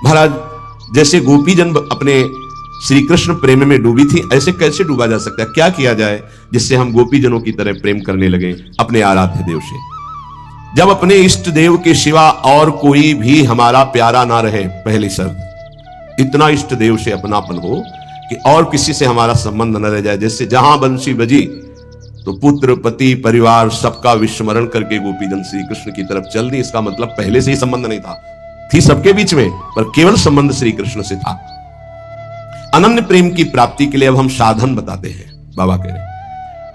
महाराज, जैसे गोपी जन अपने श्री कृष्ण प्रेम में डूबी थी, ऐसे कैसे डूबा जा सकता है? क्या किया जाए जिससे हम गोपी जनों की तरह प्रेम करने लगे अपने आराध्य देव से? जब अपने इष्ट देव के सिवा और कोई भी हमारा प्यारा ना रहे, पहली शर्त, इतना इष्ट देव से अपनापन हो कि और किसी से हमारा संबंध न रह जाए। जैसे जहां बंसी बजी तो पुत्र, पति, परिवार सबका विस्मरण करके गोपीजन श्री कृष्ण की तरफ चल दी। इसका मतलब पहले से ही संबंध नहीं था, थी सबके बीच में, पर केवल संबंध श्री कृष्ण से था। अनन्य प्रेम की प्राप्ति के लिए अब हम साधन बताते हैं। बाबा कह रहे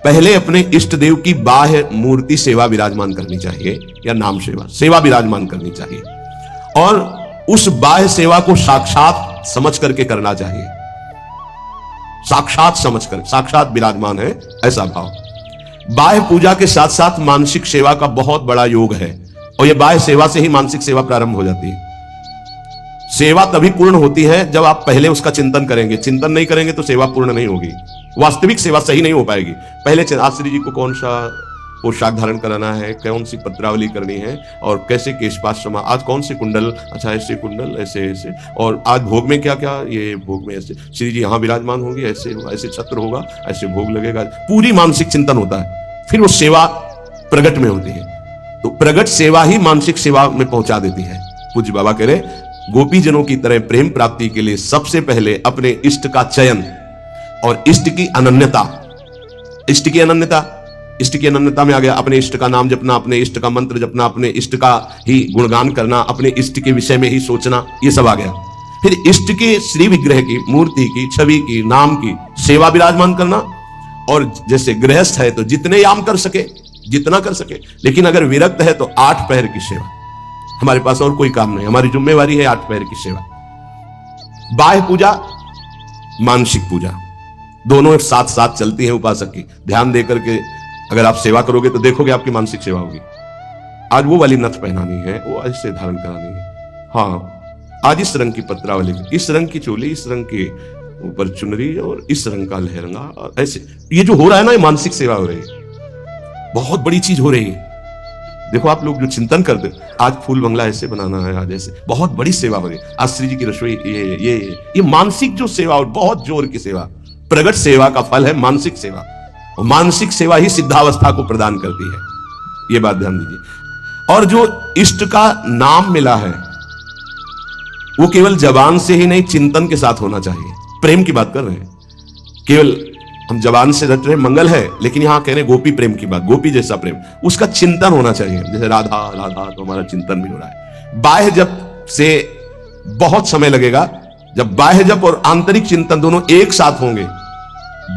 पहले अपने इष्ट देव की बाह्य मूर्ति सेवा विराजमान करनी चाहिए, या नाम सेवा विराजमान करनी चाहिए, और उस बाह्य सेवा को साक्षात समझ करके करना चाहिए। साक्षात समझ कर, साक्षात विराजमान है ऐसा भाव। बाह्य पूजा के साथ साथ मानसिक सेवा का बहुत बड़ा योग है, और यह बाह्य सेवा से ही मानसिक सेवा प्रारंभ हो जाती है। सेवा तभी पूर्ण होती है जब आप पहले उसका चिंतन करेंगे। चिंतन नहीं करेंगे तो सेवा पूर्ण नहीं होगी, वास्तविक सेवा सही नहीं हो पाएगी। पहले आश्री जी को कौन सा पोशाक धारण कराना है, कौन सी पत्रावली करनी है, और कैसे केशपाश समा, आज कौन से कुंडल, अच्छा ऐसे कुंडल, ऐसे ऐसे, और आज भोग में क्या क्या, ये भोग में ऐसे श्री जी यहाँ विराजमान होंगे, ऐसे होगा, ऐसे छत्र होगा, ऐसे भोग लगेगा। पूरी मानसिक चिंतन होता है, फिर वो सेवा प्रगट में होती है। तो प्रगट सेवा ही मानसिक सेवा में पहुंचा देती है। पूज्य बाबा कह रहे गोपी जनों की तरह प्रेम प्राप्ति के लिए सबसे पहले अपने इष्ट का चयन और इष्ट की अनन्यता। इष्ट की अनन्यता, इष्ट की अनन्यता में आ गया अपने इष्ट का नाम जपना, अपने इष्ट का मंत्र जपना, अपने इष्ट का ही गुणगान करना, अपने इष्ट के विषय में ही सोचना, ये सब आ गया। फिर इष्ट के श्री विग्रह की, मूर्ति की, छवि की, नाम की सेवा विराजमान करना। और जैसे गृहस्थ है तो जितने याम कर सके, जितना कर सके, लेकिन अगर विरक्त है तो 8 पहर की सेवा। हमारे पास और कोई काम नहीं, हमारी जिम्मेवारी है 8 पहर की सेवा। बाह्य पूजा, मानसिक पूजा, दोनों एक साथ साथ चलती है उपासक की। ध्यान देकर के अगर आप सेवा करोगे तो देखोगे आपकी मानसिक सेवा होगी। आज वो वाली नथ पहनानी है, वो ऐसे धारण करानी है, हाँ आज इस रंग की पत्रावली, इस रंग की चोली, इस रंग के ऊपर चुनरी, और इस रंग का लहंगा, ऐसे ये जो हो रहा है ना, ये मानसिक सेवा हो रही है, बहुत बड़ी चीज हो रही है। देखो आप लोग जो चिंतन करते, आज फूल बंगला ऐसे बनाना है, आज ऐसे, बहुत बड़ी सेवा हो रही है। आज श्री जी की रसोई, ये मानसिक जो सेवा, और बहुत जोर की सेवा, प्रगट सेवा का फल है मानसिक सेवा, और मानसिक सेवा ही सिद्धावस्था को प्रदान करती है, ये बात ध्यान दीजिए। और जो इष्ट का नाम मिला है वो केवल जबान से ही नहीं, चिंतन के साथ होना चाहिए। प्रेम की बात कर रहे हैं, केवल हम जबान से रट रहे मंगल है, लेकिन यहां कह रहे हैं गोपी प्रेम की बात, गोपी जैसा प्रेम, उसका चिंतन होना चाहिए। जैसे राधा राधा, तो हमारा चिंतन भी हो रहा है। बाह्य जप से बहुत समय लगेगा, जब बाह्य जप और आंतरिक चिंतन दोनों एक साथ होंगे,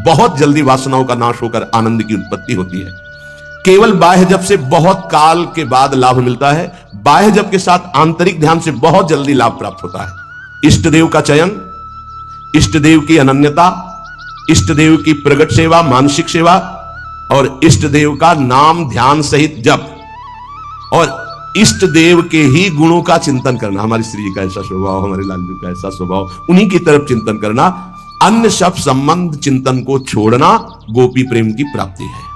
बहुत जल्दी वासनाओं का नाश होकर आनंद की उत्पत्ति होती है। केवल बाह्य जप से बहुत काल के बाद लाभ मिलता है, बाह्य जप के साथ आंतरिक ध्यान से बहुत जल्दी लाभ प्राप्त होता है। इष्ट देव का चयन, इष्ट देव की अनन्यता, इष्ट देव की प्रगट सेवा, मानसिक सेवा, और इष्ट देव का नाम ध्यान सहित जप, और इष्ट देव के ही गुणों का चिंतन करना। हमारी श्री जी का ऐसा स्वभाव, हमारे लाल जी का ऐसा स्वभाव, उन्हीं की तरफ चिंतन करना। अन्य सब संबंध चिंतन को छोड़ना गोपी प्रेम की प्राप्ति है।